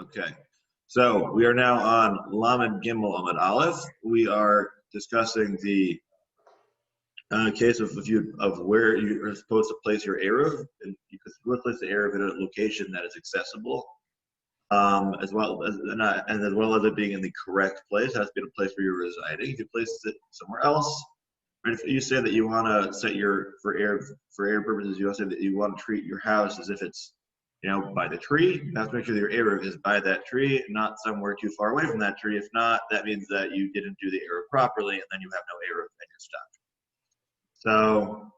Okay, so we are now on Lamed Gimel Amud Aleph. We are discussing the case of where you are supposed to place your Eruv, and you could place the Eruv in a location that is accessible, as well as it being in the correct place. It has to be the place where you're residing. If you place it somewhere else, right? If you say that you want to set for Eruv purposes, you also say that you want to treat your house as if it's by the tree. You have to make sure that your Eruv is by that tree, not somewhere too far away from that tree. If not, that means that you didn't do the Eruv properly, and then you have no Eruv and you're stuck. So,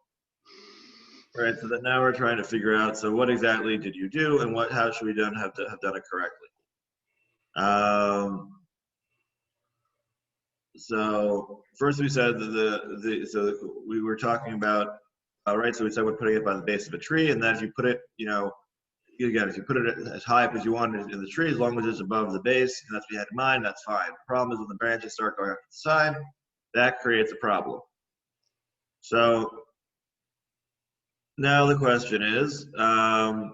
right, so that now we're trying to figure out, so what exactly did you do, and how should we have done it correctly? So first we said so we were talking about, right, so we said we're putting it by the base of a tree, and then if you put it, again, if you put it as high up as you want it in the tree, as long as it's above the base, and that's what you had in mind, that's fine. The problem is when the branches start going up to the side, that creates a problem. So now the question is there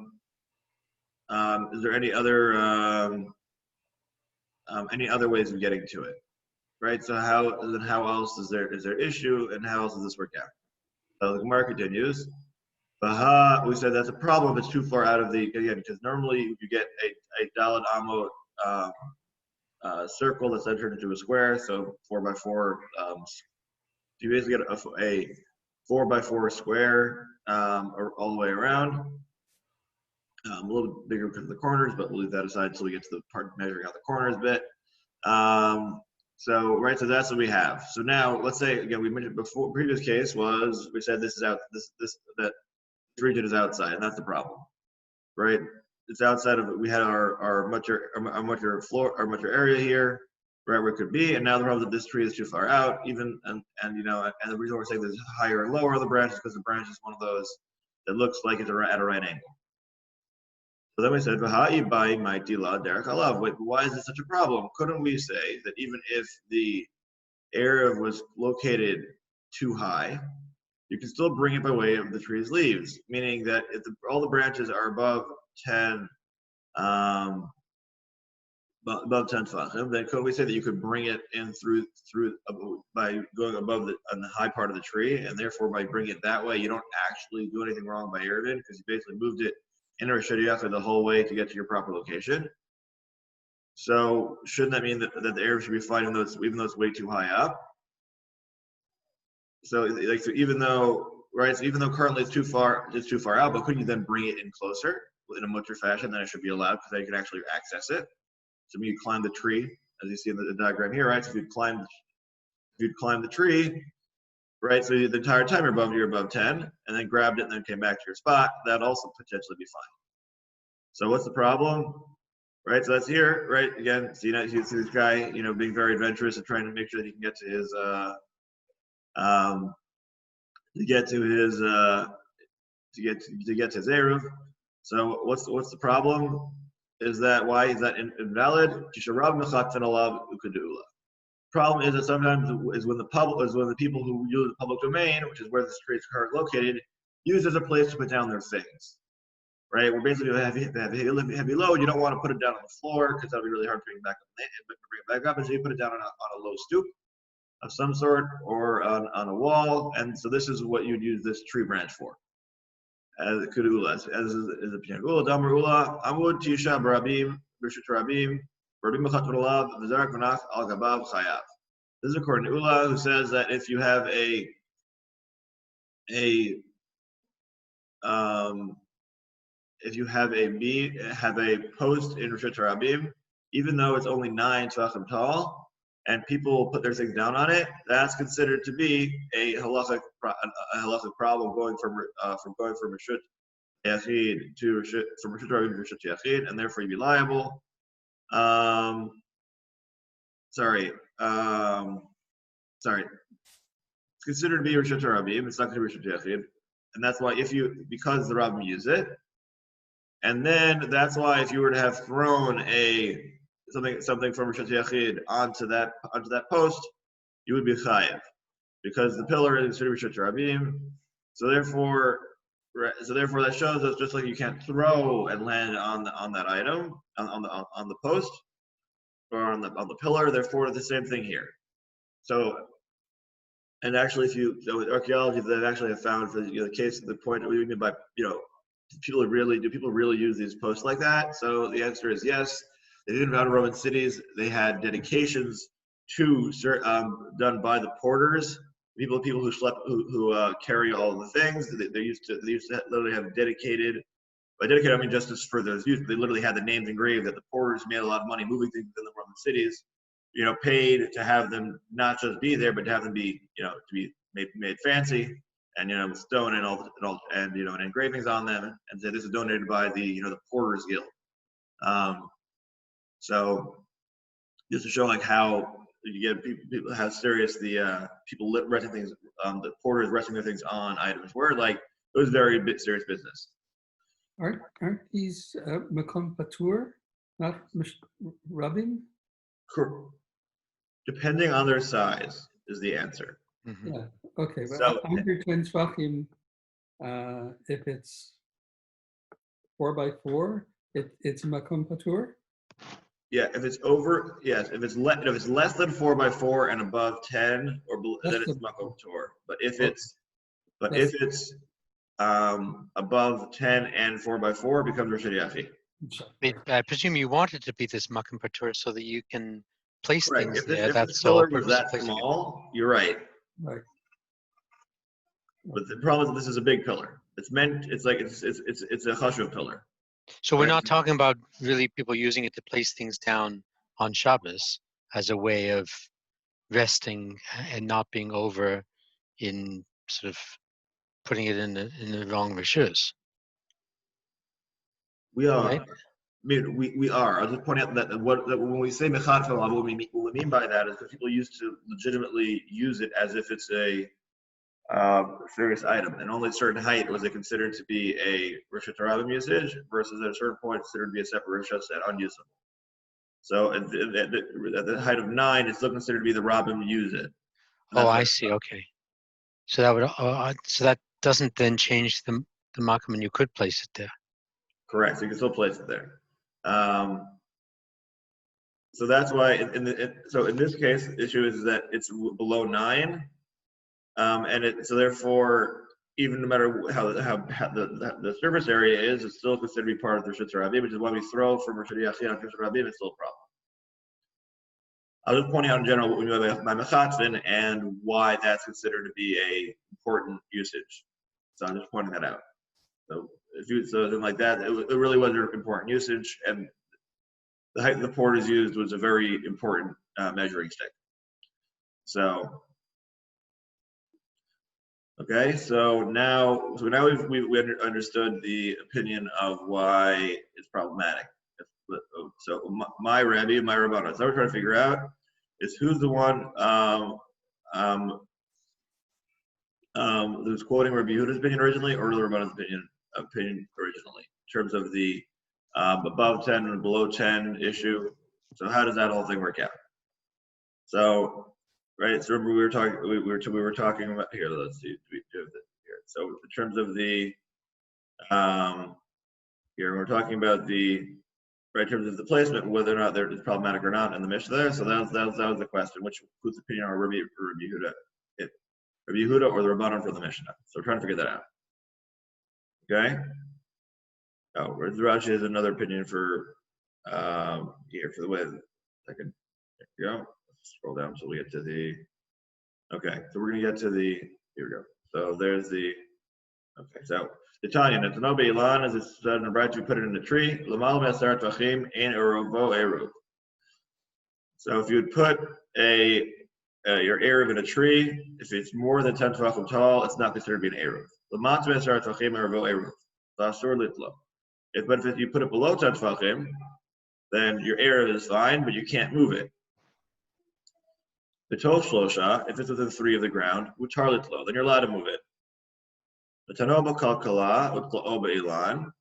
any other ways of getting to it, right? So how else is there issue, and how else does this work out? So the Gemara continues. We said that's a problem if it's too far out of because normally you get a Daled Amot circle that's entered into a square, so 4x4. You basically get a 4x4 square all the way around. A little bigger because of the corners, but we'll leave that aside until we get to the part measuring out the corners bit. So that's what we have. So now let's say again, we mentioned before, previous case was we said this is out that region is outside, and that's the problem, right? It's outside of it. We had our much area here, right, where it could be, and now the problem is that this tree is too far out, and the reason we're saying there's higher and lower on the branch is because the branch is one of those that looks like it's at a right angle. So then we said, wait, why is this such a problem? Couldn't we say that even if the Eruv was located too high, you can still bring it by way of the tree's leaves, meaning that if all the branches are above 10 tefachim, then could we say that you could bring it in through by going above on the high part of the tree, and therefore by bringing it that way, you don't actually do anything wrong by Eruvin because you basically moved it in or shadiach the whole way to get to your proper location. So shouldn't that mean that the Eruv should be fine even though it's way too high up? So even though currently it's too far out, but couldn't you then bring it in closer in a mutter fashion? Then it should be allowed because then you can actually access it. So when you climb the tree, as you see in the diagram here, right? So if you'd climb the tree, right? So the entire time you're above 10, and then grabbed it and then came back to your spot, that'd also potentially be fine. So what's the problem? Right, so that's here, right? Again, so you see this guy, being very adventurous and trying to make sure that he can get to his his Eruv. So what's the problem? Why is that invalid? Problem is that sometimes is when the people who use the public domain, which is where the street is currently located, use as a place to put down their things. Right, we're basically heavy load. You don't want to put it down on the floor because that'll be really hard to bring it back up. And so you put it down on a low stoop of some sort or on a wall. And so this is what you'd use this tree branch for. As kudula, as a pinagula, damar ula, amud tisha barabim, b'shut rabim, barabim b'chat olav, v'zarak v'nach al gabav chayav. This is according to Ula, who says that if you have a post in Rishut Rabim, even though it's only 9 tvachim tall, and people put their things down on it, that's considered to be a halachic problem going from Rishut Yachid to from Rishut Rabim to Rishut Yachid, and therefore you'd be liable. It's considered to be Rishut Rabim. It's not going to be Rishut Yachid, and that's why because the Rabbim use it. And then that's why if you were to have thrown something from Rishut Yachid onto that post, you would be chayav, because the pillar is Rishut Rabim. So therefore, right. So therefore, that shows us just like you can't throw and land on that item on the post or on the pillar. Therefore, the same thing here. So, and actually, with archaeology, they've actually found for the case of the point that we mean by do people really use these posts like that? So the answer is yes. They did around Roman cities. They had dedications to done by the porters, people who carry all the things. They used to literally have dedicated. By dedicated, I mean just as for those use. They literally had the names engraved that the porters made a lot of money moving things within the Roman cities. Paid to have them not just be there, but to have them be, to be made fancy, and with stone and engravings on them, and say this is donated by the the Porters Guild. So just to show like how you get people how serious the people resting things, the porters resting their things on items were, like it was very serious business. Aren't these makom patur, not rubbing? Depending on their size is the answer. Mm-hmm. Yeah. Okay. But so, under 10 tvachim, if it's 4x4, it's makom patur. Yeah, if it's over, yes. If it's less than 4x4 and above 10 or below, then it's makom patur. But if it's above 10 and 4x4, it becomes Rishon Yachi. I presume you want it to be this makom patur so that you can place things there. If That's this the whole pillar was that small, you're right. Right. But the problem is this is a big pillar. It's like it's a chashuv pillar. So we're not talking about really people using it to place things down on Shabbos as a way of resting and not being over in sort of putting it in the wrong rishus. We are. Right? I mean, we are. I'll just point out that when we say mechad felav, what we mean by that is that people used to legitimately use it as if it's a serious item, and only a certain height was it considered to be a Rishut Rabim usage, versus at a certain point considered to be a separate Rishut and unusable. So at the height of 9, it's still considered to be the Rabim use it. Oh, I see. Okay. So that would so that doesn't then change the makom, and you could place it there. Correct. So you can still place it there. So that's why so in this case, the issue is that it's below 9. So therefore, even no matter how the surface area is, it's still considered to be part of the Rishut Rabim, which is why we throw from Rishut Yachid on Rishut Rabim. It's still a problem. I'll just point out in general what we mean by mechatzin and why that's considered to be a important usage. So I'm just pointing that out. So then like that, it really was an important usage, and the height the porters used was a very important measuring stick. So. Okay, so now we understood the opinion of why it's problematic. So my Rabbi, my Rabbana. So we're trying to figure out is who's the one who's quoting Rabbi Yehuda's opinion originally, or the Rabbana's opinion originally, in terms of the above 10 and below 10 issue. So how does that whole thing work out? So. Right. So remember we were talking about here. Let's see. We do this here. So in terms of the here we're talking about the in terms of the placement, whether or not it's problematic or not in the Mishnah there. So that was the question. Whose opinion are Rabbi Yehuda? Rabbi Yehuda or the Rabbanon for the Mishnah? So we're trying to figure that out. Okay. Oh, Rashi has another opinion for here for the way. Second. There we go. Scroll down until we get to the. Okay, so we're gonna get to the. Here we go. So there's the. Okay, so the Tanya, it's no beilan, as it said in the Beit, we put it in the tree. Lamal me'asar tvachim ein eruvo eruv. So if you would put your eruv in a tree, if it's more than 10 tvachim tall, it's not considered to be an eruv. Lamat me'asar tvachim eruvo eruv. V'asur litlo. But if you put it below 10 tvachim, then your eruv is fine, but you can't move it. The tol shlosha, if it's within 3 of the ground, utar litlo, then you're allowed to move it. The tanoba kalkala utla'o be'ilan,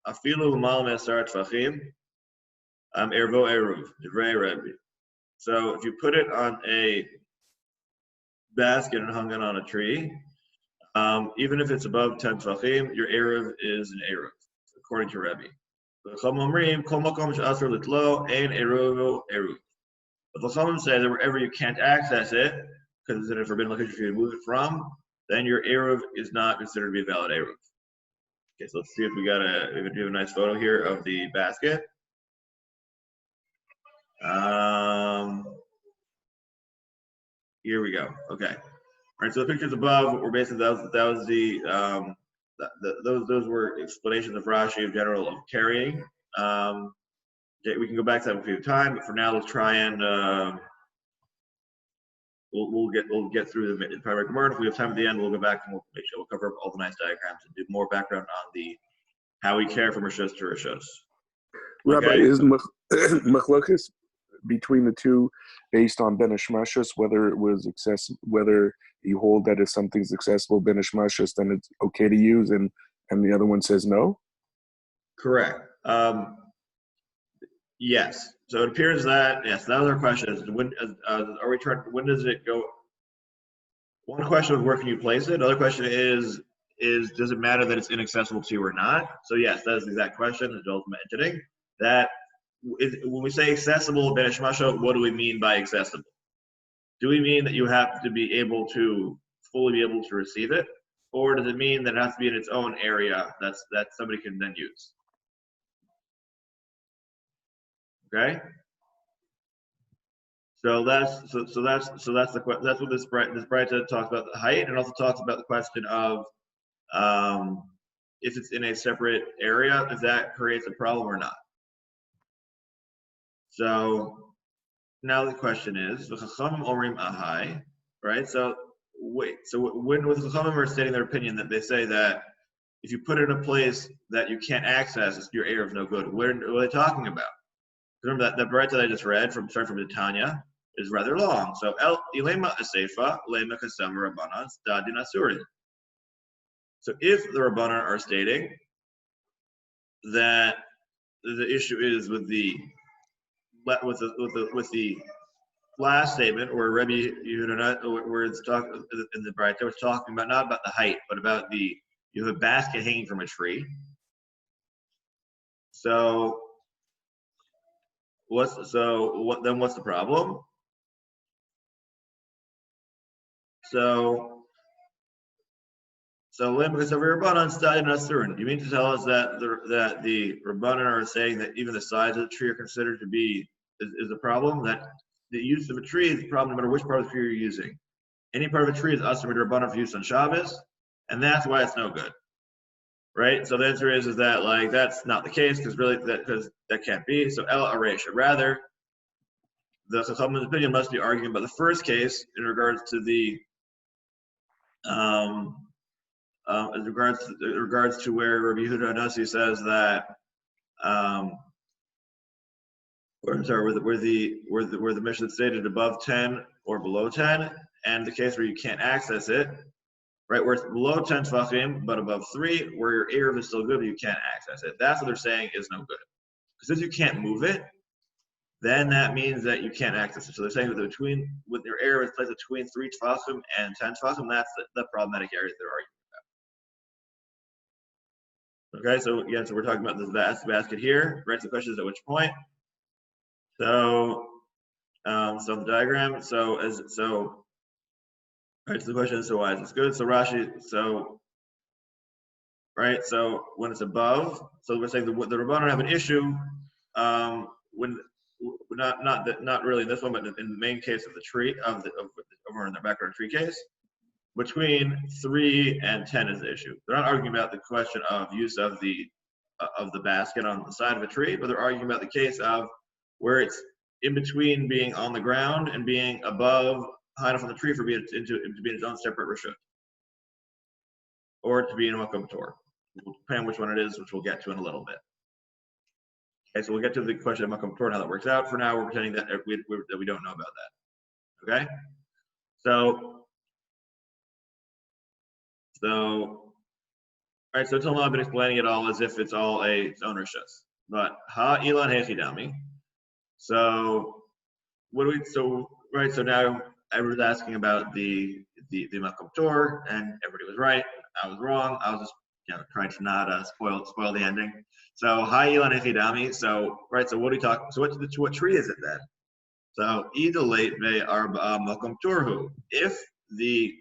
afilu mal me'asar tvachim, ervo eruv, divrei Rebbe. So if you put it on a basket and hung it on a tree, Even if it's above 10 tefachim, your Eruv is an Eruv, according to Rebbe. But the Chachamim say that wherever you can't access it, because it's in a forbidden location for you to move it from, then your Eruv is not considered to be a valid Eruv. Okay, so let's see if we have a nice photo here of the basket. Here we go. Okay. All right. So the pictures above were basically those were explanations of Rashi in general of carrying. We can go back to that in a few time, but for now, let's try and we'll get through the primary Gemara. If we have time at the end, we'll go back and we'll make sure we'll cover up all the nice diagrams and do more background on the how we care from Rishos to Rishos. Rabbi, Okay. is machlokes between the two based on ben hashmashos, whether it was accessible, whether you hold that if something's accessible ben hashmashos, then it's okay to use, and the other one says no? Correct. Yes. So it appears that yes, that was our question. Is when when does it go? One question was where can you place it? Another question is does it matter that it's inaccessible to you or not? So yes, that is the exact question that Joel's mentioning. That when we say accessible ben hashmasha, what do we mean by accessible? Do we mean that you have to be able to fully be able to receive it, or does it mean that it has to be in its own area that somebody can then use? Okay. So that's what this Beit talks about, the height, and also talks about the question of if it's in a separate area, if that creates a problem or not. So now the question is, the Chachamim omrim ahai, right? So wait, so when the Chachamim are stating their opinion that they say that if you put it in a place that you can't access, your Eruv is no good. What are they talking about? Remember that the Beit that I just read from the Tanya is rather long. So el ilema aseifa lema kasam rabbanan stadin asurin. So if the Rabbanan are stating that the issue is with the last statement, where Rebbe Yehuda, where it's talking in the Beit, was talking about not about the height, but about you have a basket hanging from a tree. So what's the problem? So because of Rabbanan stadin asurin, you mean to tell us that the Rabbanan are saying that even the size of the tree are considered to be is a problem? That the use of a tree is a problem no matter which part of the tree you're using. Any part of a tree is asur Rabbanan for use on Shabbos, and that's why it's no good, right? So the answer is that like that's not the case because that can't be. So el aresha, rather, the Chachamim's opinion must be arguing about the first case in regards to the in regards to where Rabbi Yehuda Hanassi says that, where the mission stated above 10 or below 10, and the case where you can't access it, right? Where it's below 10 tefachim but above 3, where your Eruv is still good but you can't access it. That's what they're saying is no good. Because if you can't move it, then that means that you can't access it. So they're saying that with your Eruv is placed between 3 tefachim and 10 tefachim, that's the problematic area they're arguing. Okay, so again, so we're talking about this vast basket here, right? So the question is at which point? So, so the diagram. Right. So the question is, so why is this good? So Rashi. So, right. So when it's above, so we're saying the Rabbanan have an issue when not really in this one, but in the main case of the tree over in the background tree case. Between 3 and 10 is the issue. They're not arguing about the question of use of the basket on the side of a tree, but they're arguing about the case of where it's in between being on the ground and being above, high enough on the tree for being to be in its own separate reshut, or to be in a makom tor, depending on which one it is, which we'll get to in a little bit. Okay, so we'll get to the question of makom tor, how that works out. For now, we're pretending that we don't know about that. Okay, so. So, all right, so until now I've been explaining it all as if it's all its own rishus. But ha ilan hechidami. So what do we? So right. So now everyone was asking about the Makom Tor, and everybody was right. I was wrong. I was just trying to not spoil the ending. So hi Ilan Echidami. So right. So what are we talking? So what tree is it then? So idolate ve arba Makom Torhu. If the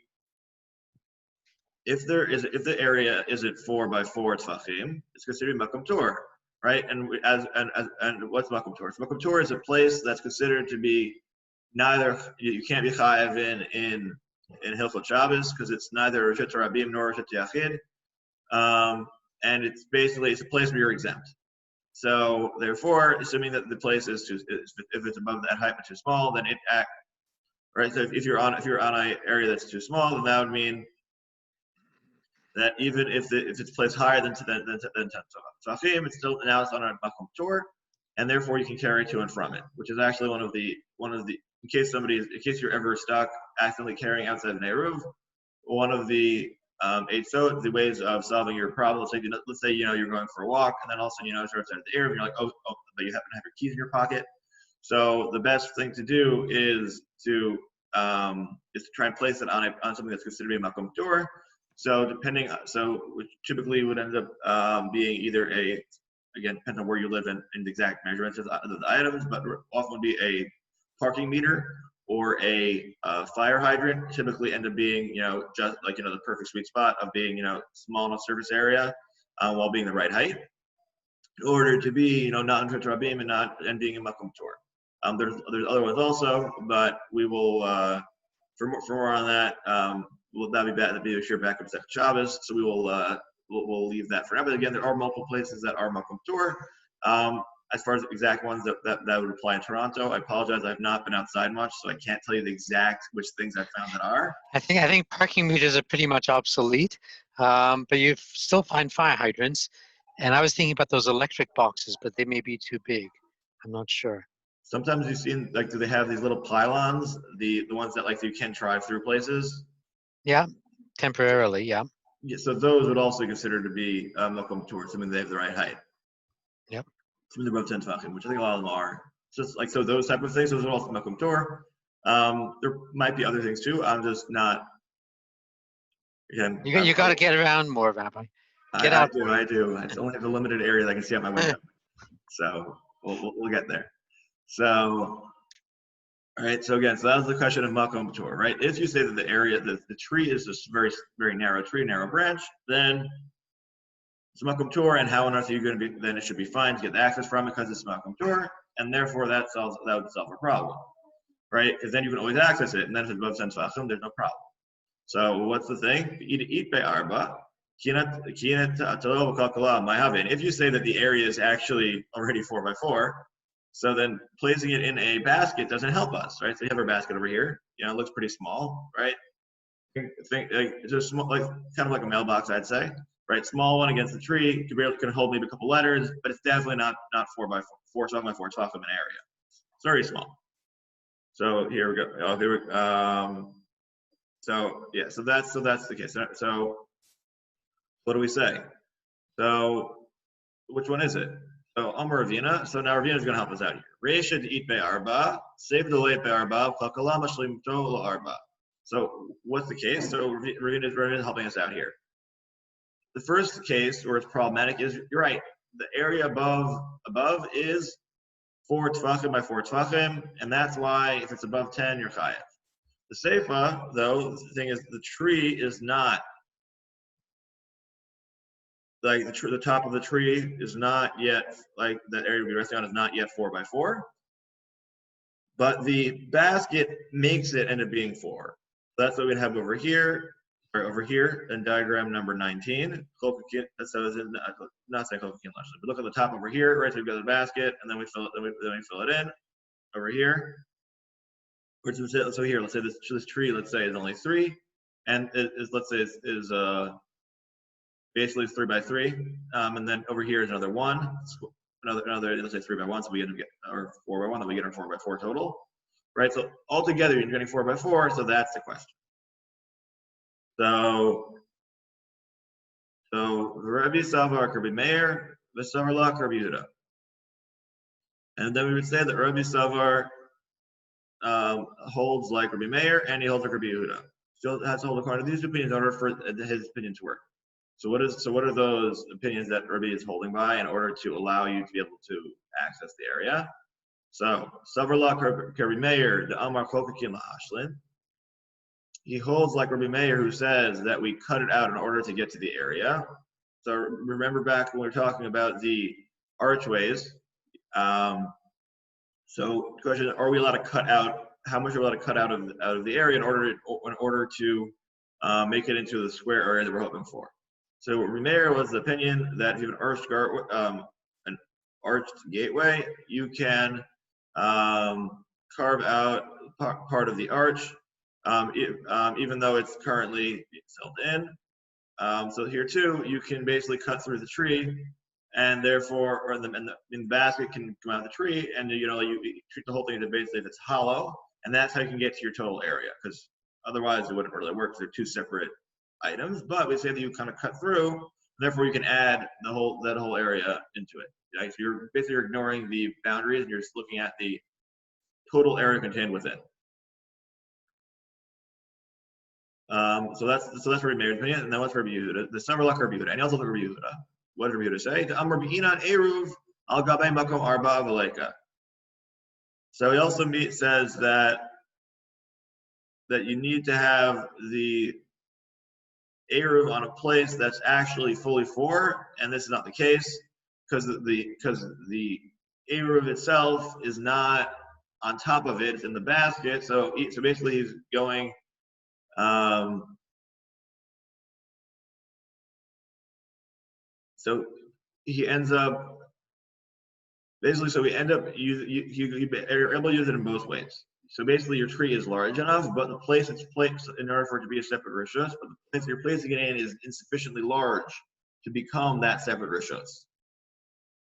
area isn't 4 by 4 tefachim, it's considered Makom Tor, right? And what's Makom Tor? So Makom Tor is a place that's considered to be neither, you can't be chayav in Hilchot Shabbos because it's neither Rishut Rabim nor Rishut Yachid, and it's a place where you're exempt. So therefore, assuming that the place is if it's above that height but too small, then it acts right. So if you're on an area that's too small, then that would mean that even if it's placed higher than 10 tefachim, it's still now it's on a Makom Tor, and therefore you can carry to and from it, which is actually one of the in case you're ever stuck accidentally carrying outside an Eruv, one of the the ways of solving your problem. Let's say you're going for a walk, and then all of a sudden you're outside the Eruv, and you're like, oh, but you happen to have your keys in your pocket. So the best thing to do is to try and place it on something that's considered to be a Makom Tor. So which typically would end up being either depends on where you live and the exact measurements of the items, but often would be a parking meter or a fire hydrant. Typically end up being just like the perfect sweet spot of being small enough surface area while being the right height in order to be not in Rabim and being in Makom Tor. There's other ones also, but we will for more on that. That'll be a sure backup set Shabbos. So we will we'll leave that for now. But again, there are multiple places that are Makom Tor. As far as the exact ones that would apply in Toronto, I apologize. I've not been outside much, so I can't tell you the exact which things I found that are. I think parking meters are pretty much obsolete, but you still find fire hydrants. And I was thinking about those electric boxes, but they may be too big. I'm not sure. Sometimes you've seen do they have these little pylons, the ones that you can drive through places? Yeah, temporarily, yeah. Yeah, so those would also consider to be Makom Tor, assuming they have the right height. Yep. Assuming they're above 10 tefachim, which I think a lot of them are. Just so those type of things, those are also Makom Tor. There might be other things too. I'm just not. Again, You got to get around more, Rabbi. Get out. I do. I only have a limited area that I can see out my window. So we'll get there. So. All right, so again, that was the question of Makom Tor, right? If you say that the tree is this very, very narrow tree, narrow branch, then it's Makom Tor, and how on earth are you going to be, then it should be fine to get access from it because it's Makom Tor, and therefore that would solve a problem, right? Because then you can always access it, and then if it's above 10 tefachim, there's no problem. So what's the thing? Eat by arba. If you say that the area is actually already 4 by 4, so then placing it in a basket doesn't help us, right? So you have our basket over here. It looks pretty small, right? It's just small, kind of like a mailbox, I'd say, right? Small one against the tree. Can hold maybe a couple letters, but it's definitely not 4 by 4, 5 by 4 tefachim an area. It's very small. So here we go. Oh, here we. So yeah. So that's the case. So what do we say? So which one is it? So Amar Ravina. So now Ravina is going to help us out here. Reisha to eat by arba, save the late by arba, kalkala mashlim to arba. So what's the case? So Ravina is helping us out here. The first case where it's problematic is you're right. The area above is 4 tefachim by 4 tefachim, and that's why if it's above 10, you're chayav. The seifa, though, the thing is the tree is not. Like the top of the tree is not yet, like that area we're resting on is not yet 4 by 4, but the basket makes it end up being 4. That's what we have over here, in diagram number 19. So it's not saying but look at the top over here, right? So we've got the basket, and then we fill it in over here. So here, let's say this tree, let's say is only 3, and let's say is basically it's 3 by 3, and then over here is another 1, another let's say 3 by 1, so we end up getting or 4 by 1, then we get our 4 by 4 total, right? So altogether you're getting 4 by 4, so that's the question. So Rabbi Savar Rabbi Meir, V'Savar Lach Rabbi Yehuda, and then we would say that Rabbi Savar holds like Rabbi Meir, and he holds like Rabbi Yehuda. Still has to hold according to these opinions in order for his opinion to work. So what are those opinions that Rabbi is holding by in order to allow you to be able to access the area? So Savarla Rabbi Meir, the Amar Chokakin La'ashlin. He holds like Rabbi Meir, who says that we cut it out in order to get to the area. So remember back when we were talking about the archways. So the question: are we allowed to cut out? How much are we allowed to cut out of the area in order to make it into the square area that we're hoping for? So Rabbi Meir was the opinion that if you have an arched gateway, you can carve out part of the arch, even though it's currently filled in. So here too, you can basically cut through the tree, and therefore, or in the basket can come out of the tree, and you treat the whole thing as basically if it's hollow, and that's how you can get to your total area. Because otherwise, it wouldn't really work. They're two separate items. But we say that you kind of cut through, therefore you can add that whole area into it. Right? So you're basically ignoring the boundaries, and you're just looking at the total area contained within. So that's Rabbi Meir's opinion, and then what's Rabbi Yehuda? The summer like Rabbi Yehuda, and he also look at Rabbi Yehuda. What did Rabbi Yehuda say? To Amr B'inan Eruv al Gabei Makom Arba V'Leika. So he also says that you need to have the Eruv on a place that's actually fully 4, and this is not the case because the Eruv itself is not on top of it; it's in the basket. So basically, he's going. So he ends up basically. So we end up you're able to use it in both ways. So basically, your tree is large enough, but the place it's placed in order for it to be a separate rishos, but the place you're placing it in is insufficiently large to become that separate rishos.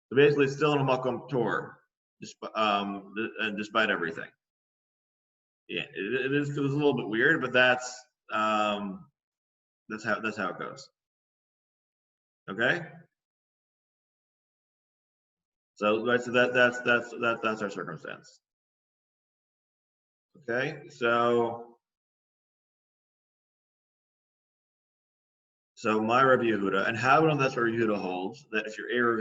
So basically, it's still in a makom tor, despite everything. Yeah, it was a little bit weird, but that's how it goes. Okay. So that's our circumstance. Okay, so my Rabbi Yehuda, and how do that's where Yehuda holds that if your Eruv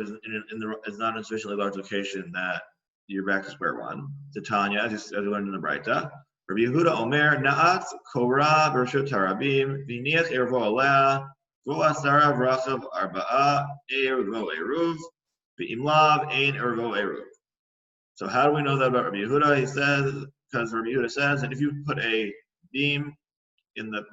is not in a sufficiently large location, that you're back to square one. To Tanya, as we learned in the Breita, Rabbi Yehuda Omer Naat Korah Bershut Harabim V'nias Eruvo Aleh V'asara V'rachav Arba'a Eruvo Eruv V'imlav Ein Eruvo Eruv. So how do we know that about Rabbi Yehuda? He says, because Rabbi Yehuda says that if you put a beam in the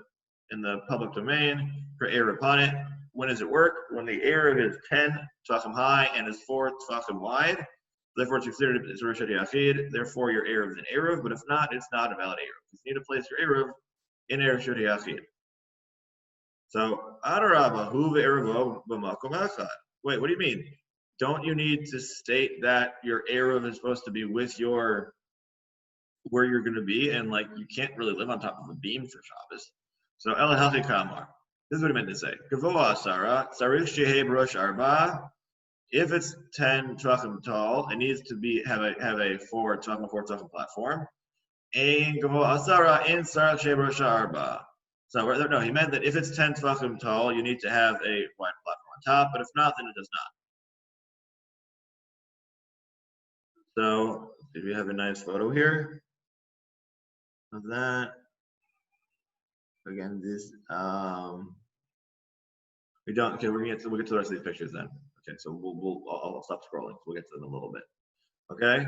public domain for Eruv upon it, when does it work? When the Eruv is 10 tefachim high and is 4 tefachim wide. Therefore, it's considered as Rosh Yachid. Therefore, your Eruv is an Eruv, but if not, it's not a valid Eruv. You need to place your Eruv in Rosh Yachid. So, Adarabba, hu ve'eruvo b'makom echad. Wait, what do you mean? Don't you need to state that your Eruv is supposed to be with where you're going to be, and like you can't really live on top of a beam for Shabbos? So Elahachi Kamar. This is what he meant to say. Gavoa Asara, Sarich Sheheb Rosh Arba. If it's 10 tefachim tall, it needs to have a 4 tefachim platform. Ein Gavoa Asara in Sarich Sheheb Rosh Arba. So no, he meant that if it's 10 tefachim tall, you need to have a wide platform on top, but if not, then it does not. So we have a nice photo here of that. Again, this we don't. Okay, we'll get to the rest of these pictures then. Okay, so I'll stop scrolling. We'll get to them in a little bit. Okay.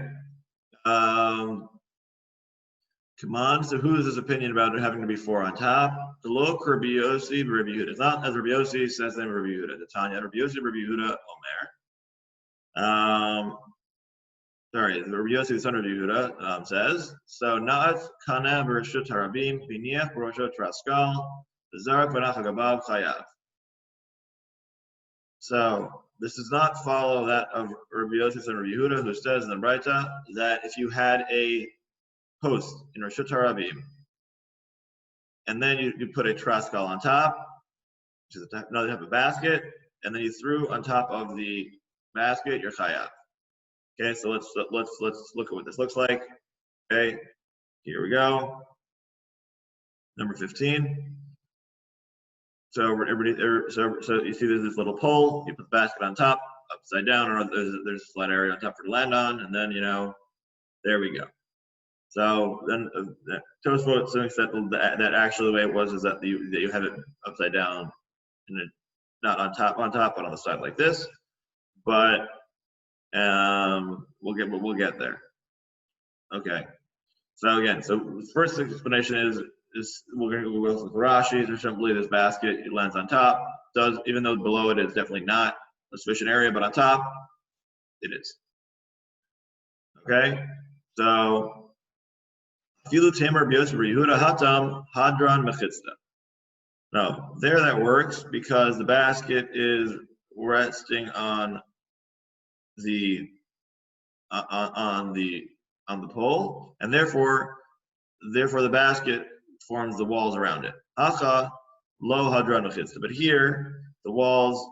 Come on. So who is this opinion about it having to be 4 on top? The low Rabbi Yossi, Rabbi Yehuda. It's not as Rabbi Yossi says then Rabbi Yehuda. The Tanya, Rabbi Yossi, Rabbi Yehuda, Omer. Sorry, the Rabbi Yossi, the son of Yehuda, says, so Na'at Kana Bereshut Harabim, Biniach Bereshut Raskal, Zarak Vanach Hagabav Chayav. So this does not follow that of Rabbi Yossi, son of Yehuda, who says in the Breita that if you had a post in Reshut Harabim, and then you put a Traskal on top, which is another type of basket, and then you threw on top of the basket your Chayav. Okay, so let's look at what this looks like. Okay, Here we go. Number 15. So you see there's this little pole. You put the basket on top, upside down, or there's a flat area on top for to land on, and then there we go. So then Tosfot thinks that actually the way it was is that you have it upside down, and not on top, but on the side like this. But we'll get there. Okay. So again, the first explanation is we're going to go with Rashi. There's simply this basket, it lands on top. Even though below it is definitely not a sufficient area, but on top it is. Okay. So Filu Tamer Bios Yehuda Hatam Hadran Mechitzda. No, there that works because the basket is resting on the pole, and therefore the basket forms the walls around it. Hacha lo hadran mechitzda. But here the walls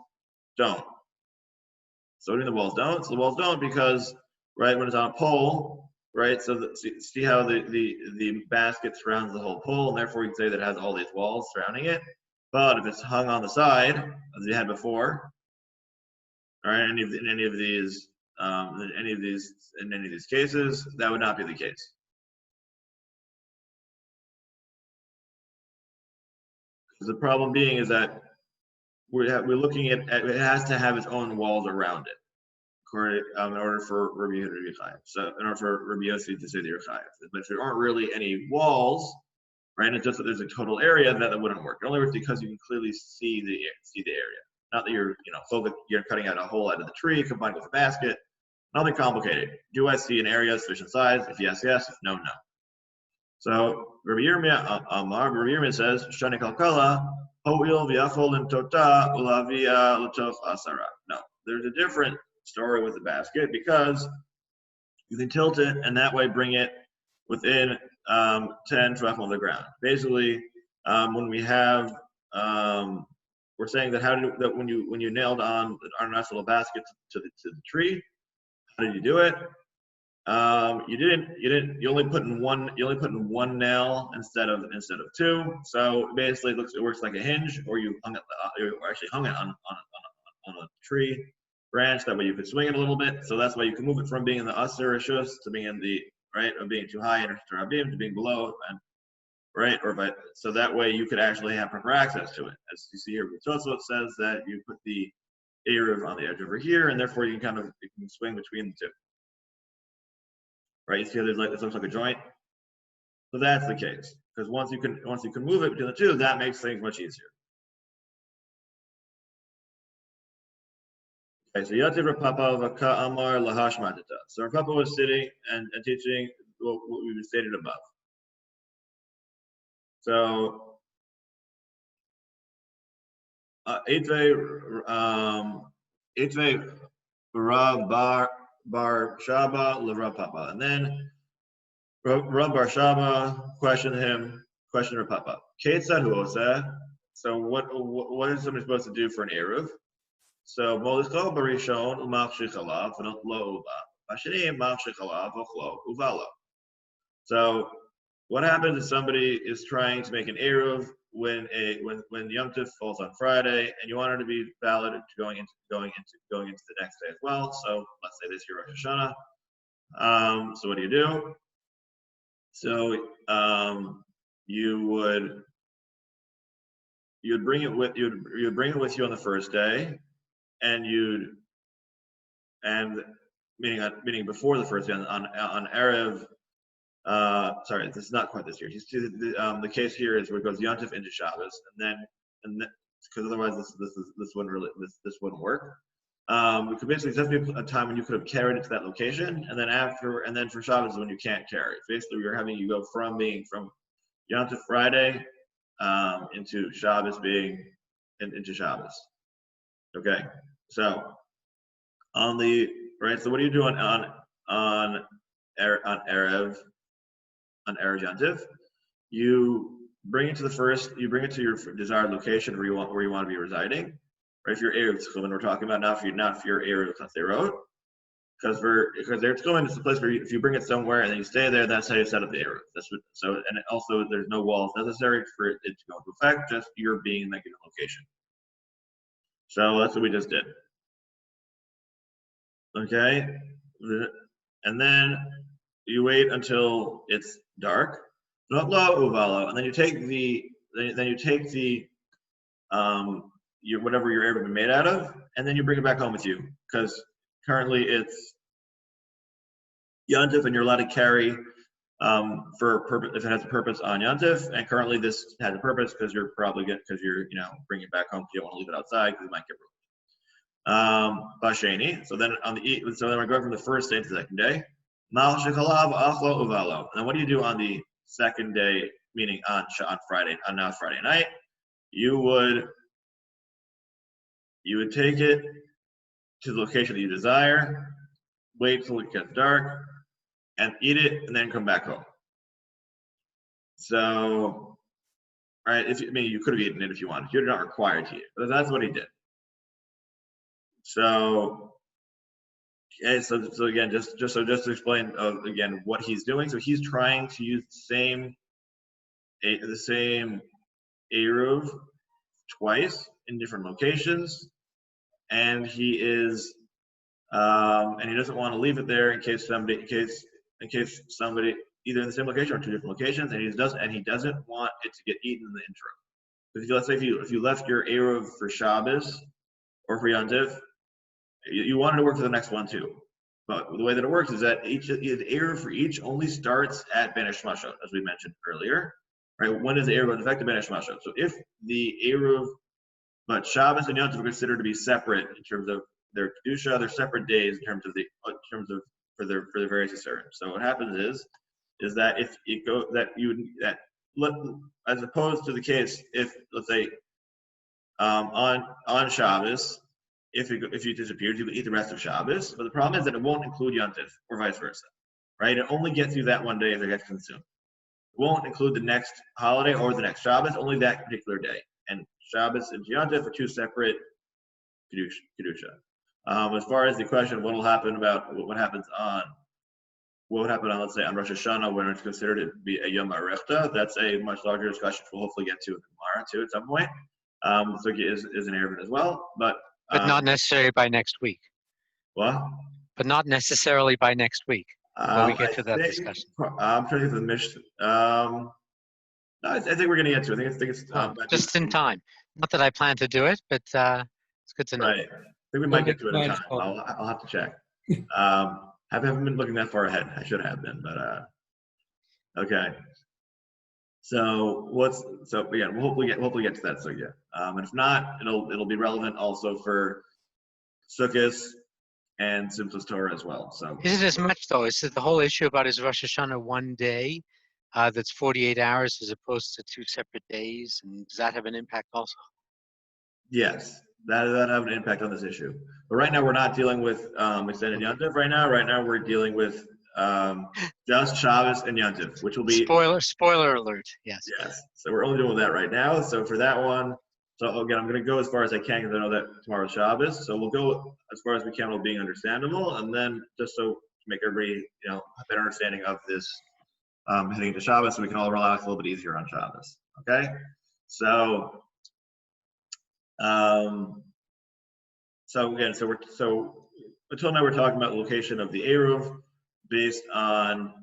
don't. So what do you mean the walls don't? So the walls don't because when it's on a pole, right? So see how the basket surrounds the whole pole, and therefore you can say that it has all these walls surrounding it. But if it's hung on the side, as we had before, all right, in any of these cases, that would not be the case. The problem being is that we're looking at it has to have its own walls around it, in order for Rabbi Yehuda to be chayav. So in order for Rabbi Yossi to say that you're chayav. But if there aren't really any walls, right, and it's just that there's a total area, that wouldn't work. It only works because you can clearly see the area. Not that you're you're cutting out a hole out of the tree combined with a basket. Nothing complicated. Do I see an area sufficient size? If yes, yes. If no, no. So Rabbi Yirmiyah says, Shani Kalkala, Ho'il v'yachol l'mtota u'lavia l'tof asara. No, there's a different story with the basket because you can tilt it and that way bring it within 10 tefachim of the ground. Basically, when we have, we're saying that when you nailed on our nice little basket to the tree, how did you do it? You only put in one nail instead of two. So basically it works like a hinge, or you actually hung it on a tree branch. That way you could swing it a little bit. So that's why you can move it from being in the Aser Rishus to being in the of being too high in Rabim to being below, and so that way you could actually have proper access to it. As you see here, Tosfot says that you put the Eruv on the edge over here, and therefore you can swing between the two. Right, you see how this looks like a joint. So that's the case, because once you can move it between the two, that makes things much easier. Okay, so Yativ Rav Papa v'ka amar lahash matata. So Rav Papa was sitting and teaching what we've stated above. So Eitvei Rav Bar Shaba LeRav Papa, and then Rav Bar Shaba questioned Rav Papa. Ketzad hu oseh. So what is somebody supposed to do for an eruv? So Molicho Barishon Umachshich Alav V'Not Lo Uva Hashini Machshich Alav V'Chlo Uvala. So what happens if somebody is trying to make an eruv when Yom Tov falls on Friday, and you want it to be valid going into the next day as well? So let's say this year Rosh Hashanah. So what do? So you'd bring it with you on the first day, and meaning before the first day on Erev. Sorry, this is not quite this year. The case here is where it goes Yontif into Shabbos, and then because otherwise this wouldn't work. It could basically just be a time when you could have carried it to that location, and then for Shabbos is when you can't carry it. Basically, we're having you go from Yontif Friday into Shabbos into Shabbos. Okay, so so what are you doing on Erev? On Erev Yontif, you bring it to your desired location where you want to be residing. Right? If you're Erev Zichron, we're talking about not if you're Erev Chatzerot. because it's going to the place where if you bring it somewhere and then you stay there, that's how you set up the Eruv. That's what. So and also there's no walls necessary for it to go into effect. Just you're being in that given location. So that's what we just did. Okay, and then you wait until it's dark. And then you take the whatever your Eruvin made out of, and then you bring it back home with you because currently it's Yontif, and you're allowed to carry for a purpose if it has a purpose on Yontif, and currently this has a purpose because you're bringing it back home. You don't want to leave it outside because it might get ruined. Basheni. So then we're going from the first day to the second day. And then what do you do on the second day, meaning on Friday, on Friday night? You would take it to the location that you desire, wait till it gets dark, and eat it, and then come back home. So, right? You could have eaten it if you wanted. You're not required to eat it, but that's what he did. So, okay, so again, just to explain again what he's doing. So he's trying to use the same Eruv twice in different locations, and he doesn't want to leave it there in case somebody either in the same location or two different locations, and he doesn't want it to get eaten in the interim. So let's say if you left your Eruv for Shabbos or for Yontif, you wanted to work for the next one too. But the way that it works is that the Eruv for each only starts at Ben Ishmashot, as we mentioned earlier. Right? When is the Eruv effective Ben Ishmashot? So if the Eruv, but Shabbos and Yontif are considered to be separate in terms of their kedusha, they're separate days in terms of for their various Yisurim. So what happens is that if it go as opposed to the case if let's say on Shabbos, if you disappeared, you would eat the rest of Shabbos. But the problem is that it won't include Yontif or vice versa, right? It only gets you that one day if it gets consumed. It won't include the next holiday or the next Shabbos, only that particular day. And Shabbos and Yontif are two separate kedusha. As far as the question of what happens on let's say on Rosh Hashanah when it's considered to be a Yom HaRechta, that's a much larger discussion we'll hopefully get to in Gemara too at some point. So it is an Eruvin as well, but not necessarily by next week. What? But not necessarily by next week. When we get to that discussion. I'm trying to get to the Mishnah. No, I think we're going to get to it. I think it's just in time. Not that I plan to do it, but it's good to know. Right. I think we might get to it in time. I'll have to check. I haven't been looking that far ahead. I should have been, but okay. So again, we'll hopefully get to that sugya. And if not, it'll be relevant also for Sukkot and Simchas Torah as well. So is it as much though? Is it the whole issue about his Rosh Hashanah one day that's 48 hours as opposed to two separate days? And does that have an impact also? Yes, that have an impact on this issue. But right now we're not dealing with extended Yontif. Right now we're dealing with just Shabbos and Yontif, which will be spoiler alert. Yes. Yes. So we're only doing that right now. So for that one, so again, I'm going to go as far as I can because I know that tomorrow's Shabbos. So we'll go as far as we can while being understandable, and then just so to make everybody a better understanding of this heading into Shabbos, so we can all relax a little bit easier on Shabbos. Okay. So again, so until now we're talking about the location of the Eruv based on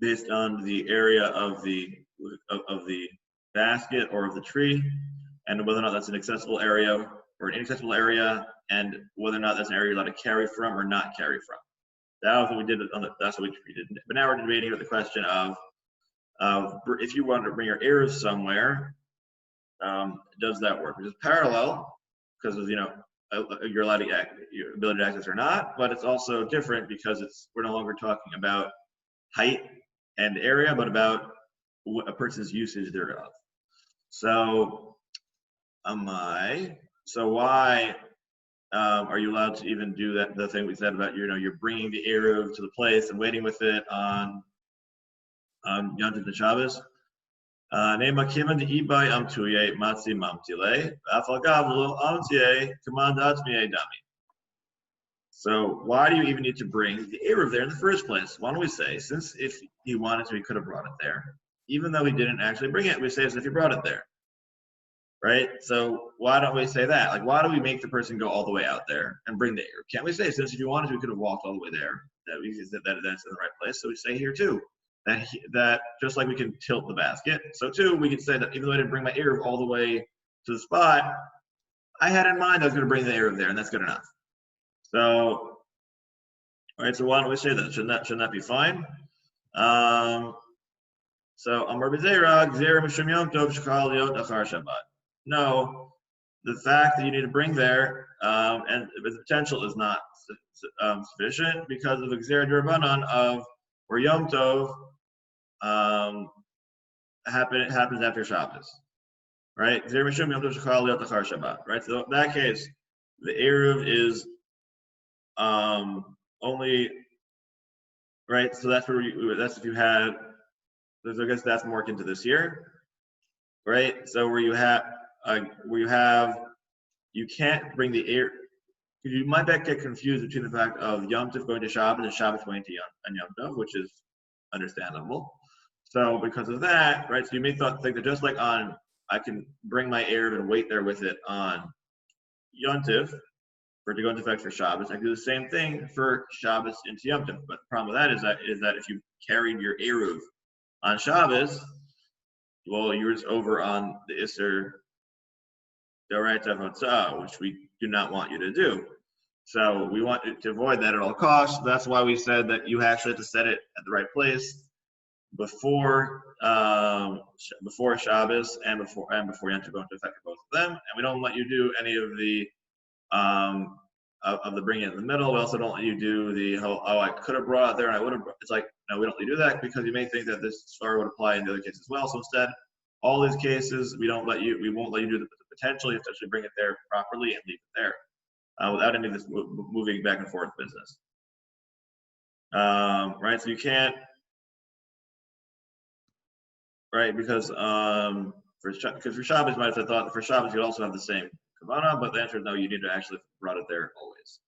the area of the basket or of the tree, and whether or not that's an accessible area or an inaccessible area, and whether or not that's an area you're allowed to carry from or not carry from. That was what we did that's what we did. But now we're debating about the question of if you want to bring your Eruv somewhere, does that work? Which is parallel because of you're allowed to your ability to access or not, but it's also different because we're no longer talking about height and area, but about a person's usage thereof. So why are you allowed to even do that? The thing we said about you're bringing the Eruv to the place and waiting with it on Yontif and Shabbos. So why do you even need to bring the Eruv there in the first place? Why don't we say, since if he wanted to, he could have brought it there. Even though he didn't actually bring it, we say as if he brought it there. Right? So why don't we say that? Like, why do we make the person go all the way out there and bring the Eruv? Can't we say, since if you wanted to, we could have walked all the way there, that's in the right place. So we say here too, that just like we can tilt the basket, so too, we could say that even though I didn't bring my Eruv all the way to the spot, I had in mind I was going to bring the Eruv there, and that's good enough. So, all right, so why don't we say that? Shouldn't that be fine? So, Amar B'Zera, Gzera Mishum Yom Tov Shekal Liot Achar Shabbat. No, the fact that you need to bring there, and the potential is not sufficient because of the Gzera D'Rabbanan of where Yom Tov happens after Shabbos. Right? Gzera Mishum Yom Tov Shekal Liot Achar Shabbat. Right? So, in that case, the Eruv is only, right? So that's that's if you had, I guess that's more akin to this year, right? So where you have, you can't bring the air. You might get confused between the fact of Yom Tov going to Shabbos and Shabbos going to Yom Tov, which is understandable. So because of that, right? So you may think that just like I can bring my Eruv and wait there with it on Yom Tov, for it to go into effect for Shabbos. I can do the same thing for Shabbos into Yom Tov. But the problem with that is that if you carried your Eruv on Shabbos, well, you're just over on the Isser D'Oraita Hotzah, which we do not want you to do. So we want to avoid that at all costs. That's why we said that you actually have to set it at the right place before Shabbos and before Yom Tov go into effect for both of them. And we don't let you do any of the bringing it in the middle. We also don't let you do the whole, I could have brought it there and I would have. It's like, no, we don't let you do that because you may think that this star would apply in the other cases as well. So instead, all these cases, we won't let you do the potential. You have to actually bring it there properly and leave it there without any of this moving back and forth business. Right, so you can't, right, because for Shabbos, might have thought for Shabbos you'd also have the same Kavana, but the answer is no, you need to actually brought it there always.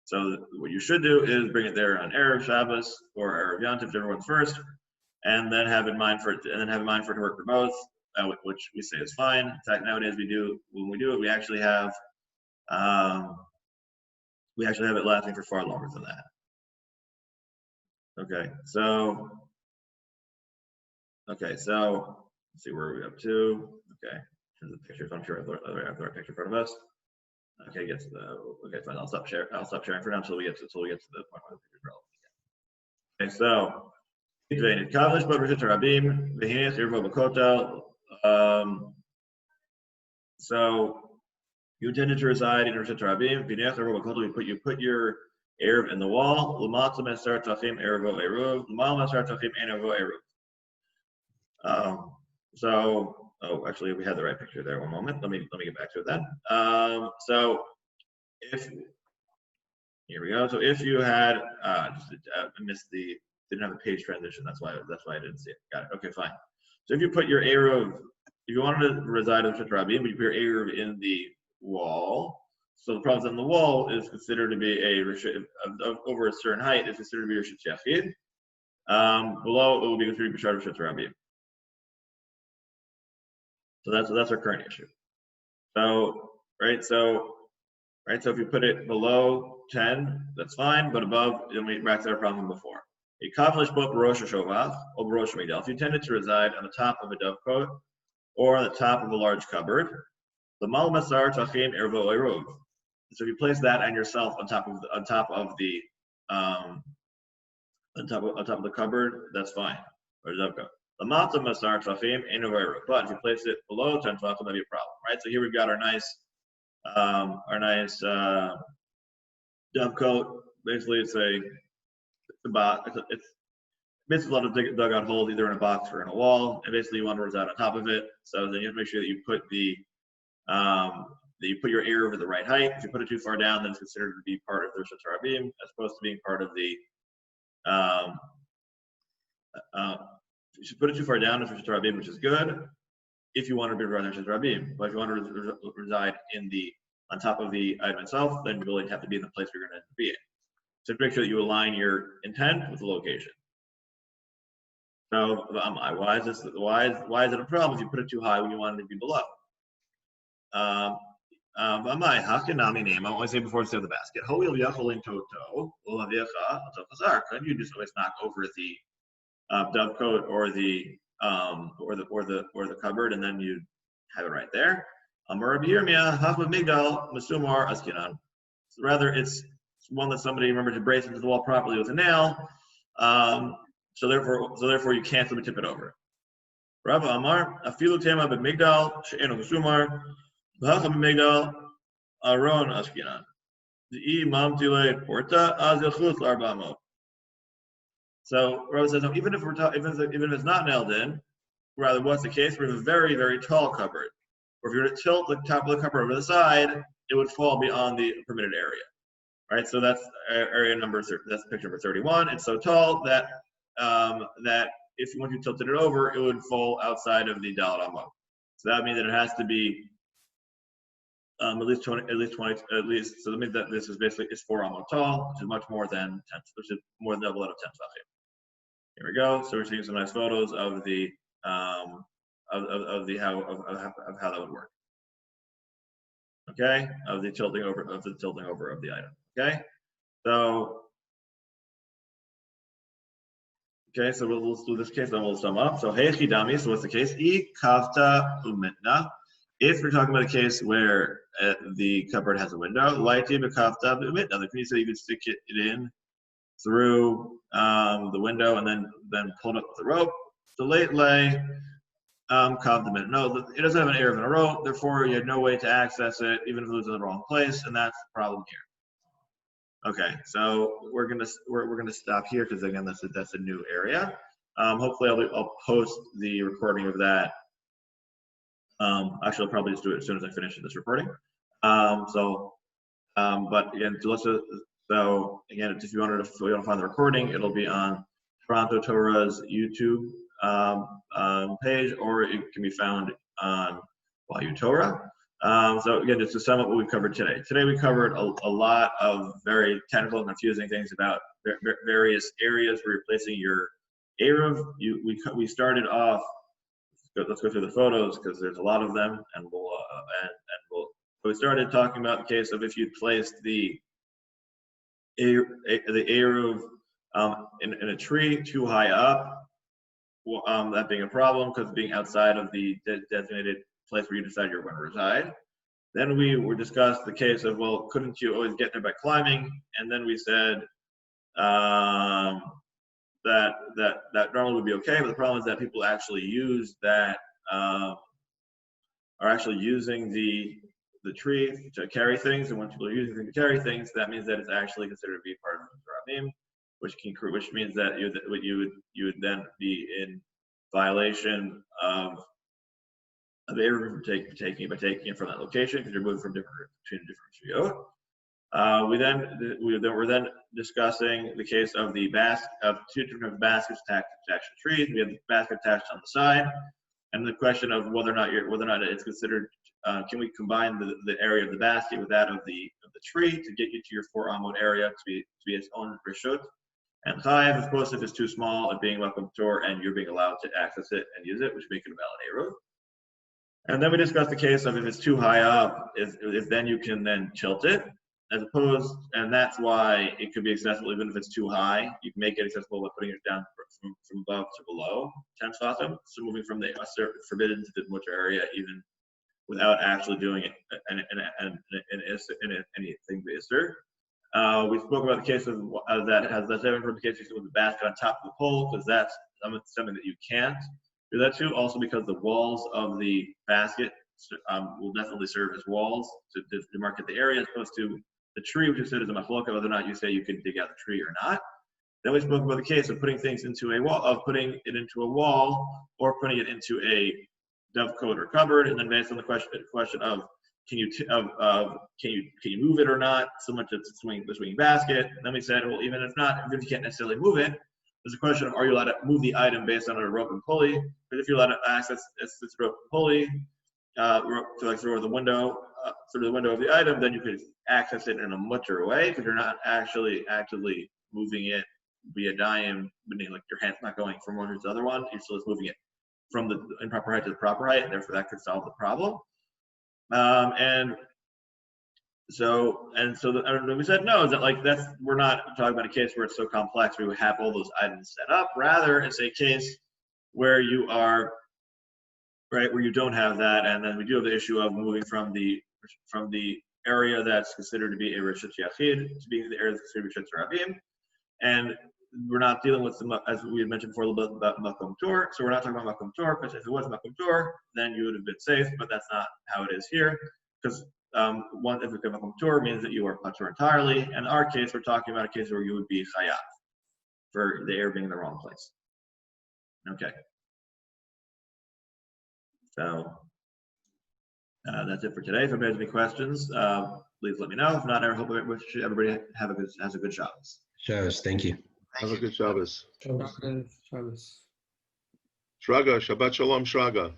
So what you should do is bring it there on Erev Shabbos or Erev Yom Tov, whichever one's first, and then have in mind for it to work for both, which we say is fine. In fact, nowadays when we do it, we actually have it lasting for far longer than that. Okay, so let's see where we're up to. Okay, here's the pictures. I'm sure I have the right picture in front of us. Okay, fine. I'll stop sharing for now until we get to the point where the picture is relevant. Okay, so so you intended to reside in Rosh Hashanah. You put your Eruv in the wall. Actually, we had the right picture there. One moment. Let me get back to it then. So here we go. So if you had didn't have a page transition. That's why I didn't see it. Got it. Okay, fine. So if you put your Eruv, if you wanted to reside in Rosh Hashanah, but you put your Eruv in the wall. So the problem on the wall is considered to be over a certain height is considered to be Rishut Yachid. Below it will be considered to be B'Shar Rishut Rabim. So that's our current issue. So if you put it below 10, that's fine, but above, then we back to our problem before. If you intended to reside on the top of a dovecote or on the top of a large cupboard, the mal masar tachim ervo eruv. So if you place that on yourself on top of the cupboard, that's fine. Or dovecote. The matzah masar tachim ervo eruv. But if you place it below 10 tefachim, that'd be a problem, right? So here we've got our nice dovecote. Basically, it's basically a lot of dugout holes either in a box or in a wall, and basically you want to reside on top of it. So then you have to make sure that you put your Eruv at the right height. If you put it too far down, then it's considered to be part of the Rishut Rabim as opposed to being part of the. You should put it too far down, it's Rishut Rabim, which is good if you want to be Rishut Rabim. But if you want to reside on top of the item itself, then you really have to be in the place you're going to be in. So make sure that you align your intent with the location. So why is this? Why is it a problem if you put it too high when you want it to be below? I want to say before instead of the basket. You just always knock over the dovecote or the cupboard, and then you have it right there. So rather, it's one that somebody remembered to brace into the wall properly with a nail. So therefore, you can't simply tip it over. Rabba Amar, afilu tema b'migdal she'enu musumar, v'hacha b'migdal aron askinan. D'i mamtile porta az yachlut l'arba'amot. So Rabba says, no, even if it's not nailed in, rather, what's the case? We have a very, very tall cupboard. Or if you were to tilt the top of the cupboard over the side, it would fall beyond the permitted area. Right? So that's area number. That's picture number 31. It's so tall that that if once you tilted it over, it would fall outside of the Dalet Amot. So that means that it has to be at least 20. So that means that this is basically 4 Amot tall, which is much more than 10, which is more than double that of 10 tefachim. Here we go. So we're seeing some nice photos of the how that would work. Okay, of the tilting over of the item. Okay, so let's do this case, then we'll sum up. So hey chidami, so what's the case? I kavta umitna. If we're talking about a case where the cupboard has a window, laiti bekavta umitna. Can you say you could stick it in through the window and then pull it up with a rope? So late lay kav the minute. No, it doesn't have an Eruvin a rope, therefore you had no way to access it, even if it was in the wrong place, and that's the problem here. Okay, so we're gonna stop here because again that's a new area. Hopefully I'll post the recording of that. Actually, I'll probably just do it as soon as I finish this recording. But again, if you want to find the recording, it'll be on Toronto Torah's YouTube page, or it can be found on BAYT Torah. So again, just to sum up what we covered today. Today we covered a lot of very technical and confusing things about various areas for replacing your Eruv. We started off. Let's go through the photos because there's a lot of them, and we started talking about the case of if you placed the Eruv in a tree too high up, that being a problem because being outside of the designated place where you decide you're going to reside. Then we discussed the case of, well, couldn't you always get there by climbing? And then we said that normally would be okay, but the problem is that people actually use that, are actually using the tree to carry things, and when people are using things to carry things, that means that it's actually considered to be part of the Rabim, which means that you would then be in violation of the Eruvin by taking it from that location because you're moving between different shiot. We're then discussing the case of the two different baskets attached to trees. We have the basket attached on the side, and the question of whether or not it's considered. Can we combine the area of the basket with that of the tree to get you to your 4 amot area to be its own reshut? And Chaim, of course, if it's too small, it being welcome to, and you're being allowed to access it and use it, which makes it a valid Eruv. And then we discussed the case of if it's too high up, if then you can then tilt it, and that's why it could be accessible even if it's too high. You can make it accessible by putting it down from above to below 10 tefachim, so moving from the forbidden to the mutter area even without actually doing it in anything b'isur. We spoke about the case of that has less different from the case with the basket on top of the pole, because that's something that you can't do that too. Also because the walls of the basket will definitely serve as walls to demarcate the area, as opposed to the tree, which you said is a machloka, whether or not you say you can dig out the tree or not. Then we spoke about the case of putting things into a wall, putting it into a wall, or putting it into a dovecote or cupboard, and then based on the question of can you move it or not, so much as the swinging basket. And then we said, well, even if you can't necessarily move it, there's a question of are you allowed to move the item based on a rope and pulley? Because if you're allowed to access this rope and pulley, through the window of the item, then you could access it in a mutter way because you're not actually actively moving it via dime, meaning like your hand's not going from one to the other one. You're still just moving it from the improper height to the proper height, and therefore that could solve the problem. And we said no, is that like we're not talking about a case where it's so complex we would have all those items set up. Rather, it's a case where you are right where you don't have that, and then we do have the issue of moving from the area that's considered to be a Rishut Yachid to being the area that's considered to be Rishut Rabim, and we're not dealing with as we had mentioned before a little bit about Makom Tur. So we're not talking about Makom Tur because if it was Makom Tur, then you would have been safe, but that's not how it is here because. If it's Makom Tur means that you are patur entirely. In our case, we're talking about a case where you would be chayav for the air being in the wrong place. Okay. So that's it for today. If anybody has any questions, please let me know. If not, I hope everybody has a good Shabbos. Shabbos, thank you. Have a good Shabbos. Shabbos. Shraga, Shabbat Shalom, Shraga.